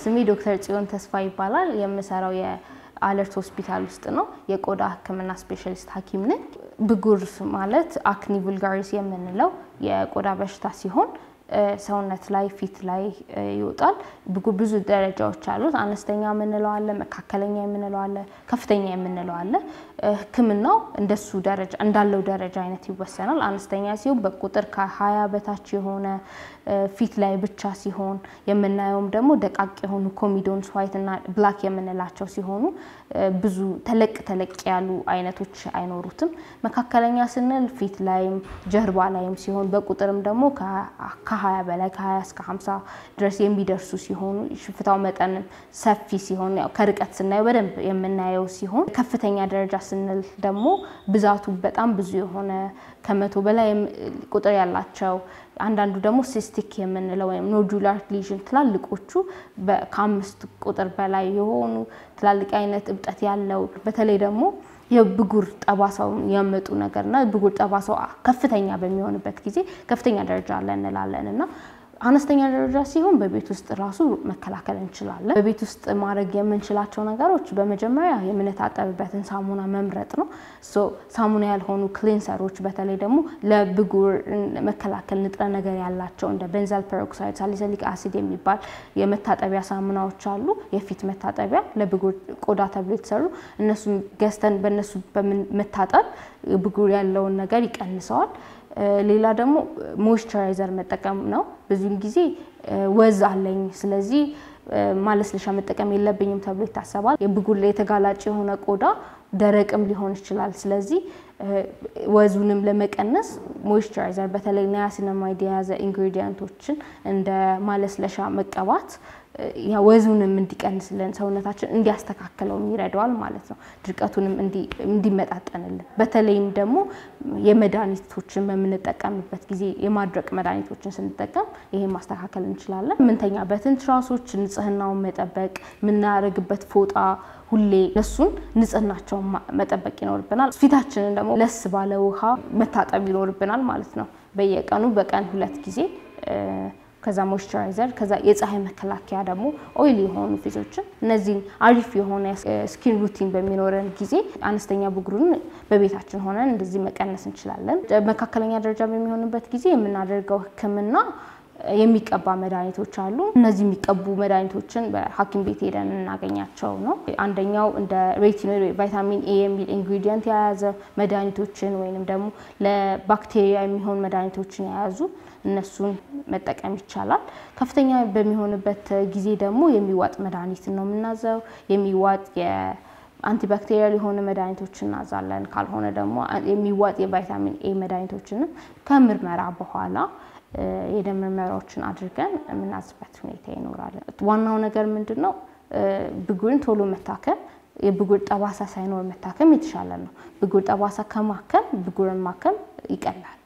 ስሜ ዶክተር ጽዮን ተስፋ ይባላል የምሰራው የአለርት ሆስፒታል ውስጥ ነው የቆዳ ህክምና ስፔሻሊስት ሐኪም ነኝ ብጉር ማለት አክኒ ቡልጋሪስ የምንለው የቆዳ በሽታ ሲሆን ሰውነት ላይ ፊት ላይ ይወጣል ብጉር ብዙ ደረጃዎች አሉት አነስተኛ የምንለው አለ መካከለኛ የምንለው አለ ከፍተኛ የምንለው አለ ህክምናው እንደሱ ደረጃ እንዳለው ደረጃ አይነት ይወሰናል አነስተኛ ሲሆን በቁጥር ከ20 በታች የሆነ ፊት ላይ ብቻ ሲሆን የምናየውም ደግሞ ደቃቅ የሆኑ ኮሚዶንስ ዋይት እና ብላክ የምንላቸው ሲሆኑ ብዙ ተለቅ ያሉ አይነቶች አይኖሩትም መካከለኛ ስንል ፊት ላይም ጀርባ ላይም ሲሆን በቁጥርም ደግሞ ከ20 በላይ ከ20 እስከ 50 ድረስ የሚደርሱ ሲሆኑ ሽፍታው መጠን ሰፊ ሲሆን ያው ከርቀት ስናየው በደንብ የምናየው ሲሆን ከፍተኛ ደረጃ ስንል ደግሞ ብዛቱ በጣም ብዙ የሆነ ከመቶ በላይ ቁጥር ያላቸው አንዳንዱ ደግሞ ሲስቲክ የምንለው ወይም ኖዱላር ሊዥን ትላልቆቹ ከ5 ቁጥር በላይ የሆኑ ትላልቅ አይነት እብጠት ያለው በተለይ ደግሞ የብጉር ጠባሳው ያመጡ ነገርና ብጉር ጠባሳው ከፍተኛ በሚሆንበት ጊዜ ከፍተኛ ደረጃ አለ እንላለንና አነስተኛ ደረጃ ሲሆን በቤት ውስጥ ራሱ መከላከል እንችላለን በቤት ውስጥ ማድረግ የምንችላቸው ነገሮች በመጀመሪያ የምንታጠብበትን ሳሙና መምረጥ ነው ሳሙና ያልሆኑ ክሊንሰሮች በተለይ ደግሞ ለብጉር መከላከል ንጥረ ነገር ያላቸው እንደ ቤንዛል ፐሮክሳይድ ሳሊሲሊክ አሲድ የሚባል የመታጠቢያ ሳሙናዎች አሉ የፊት መታጠቢያ ለብጉር ቆዳ ተብሎ የተሰሩ እነሱን ገዝተን በእነሱ በመታጠብ ብጉር ያለውን ነገር ይቀንሰዋል ሌላ ደግሞ ሞይስቸራይዘር መጠቀም ነው ብዙ ጊዜ ወዝ አለኝ ስለዚህ ማለስለሻ መጠቀም የለብኝም ተብሎ ይታሰባል የብጉር ላይ የተጋላጭ የሆነ ቆዳ ደረቅም ሊሆን ይችላል ስለዚህ ወዙንም ለመቀነስ ሞይስቸራይዘር በተለይ ናያሲናማይድ የያዘ ኢንግሪዲየንቶችን እንደ ማለስለሻ መቀባት ያ ወዙንም እንዲቀንስልን ሰውነታችን እንዲያስተካክለው ይረዳዋል ማለት ነው ድርቀቱንም እንዲመጣጠንልን በተለይም ደግሞ የመድኃኒቶችን በመንጠቀምበት ጊዜ የማድረቅ መድኃኒቶችን ስንጠቀም ይሄ ማስተካከል እንችላለን ምንተኛበትን ትራሶች ንጽህናውን መጠበቅ ምናረግበት ፎጣ ሁሌ ለሱን ንጽህናቸውን መጠበቅ ይኖርብናል ፊታችንን ደግሞ ለስ ባለ ውሃ መታጠብ ይኖርብናል ማለት ነው በየቀኑ በቀን 2 ጊዜ ከዛ ሞይስቸራይዘር ከዛ የፀሐይ መከላከያ ደግሞ ኦይሊ የሆኑ ፊቶችን እነዚህ አሪፍ የሆነ ስኪን ሩቲን በሚኖረን ጊዜ አነስተኛ ብጉርን በቤታችን ሆነን እንደዚህ መቀነስ እንችላለን መካከለኛ ደረጃ በሚሆንበት ጊዜ የምናደርገው ህክምና የሚቀባ መድኃኒቶች አሉ እነዚህ የሚቀቡ መድኃኒቶችን በሐኪም ቤት ሄደን እናገኛቸው ነው አንደኛው እንደ ሬቲኖል ቫይታሚን ኤ የሚል ኢንግሪዲየንት የያዘ መድኃኒቶችን ወይንም ደግሞ ለባክቴሪያ የሚሆን መድኃኒቶችን የያዙ እነሱን መጠቀም ይቻላል ከፍተኛ በሚሆንበት ጊዜ ደግሞ የሚዋጥ መድኃኒት ነው የምናዘው የሚዋጥ የአንቲባክቴሪያል የሆነ መድኃኒቶችን እናዛለን ካልሆነ ደግሞ የሚዋጥ የቫይታሚን ኤ መድኃኒቶችን ከምርመራ በኋላ የደም ምርመራዎችን አድርገን ምናዝበት ሁኔታ ይኖራል ዋናው ነገር ምንድነው ብጉርን ቶሎ መታከም የብጉር ጠባሳ ሳይኖር መታከም የተሻለ ነው ብጉር ጠባሳ ከማከም ብጉርን ማከም ይቀላል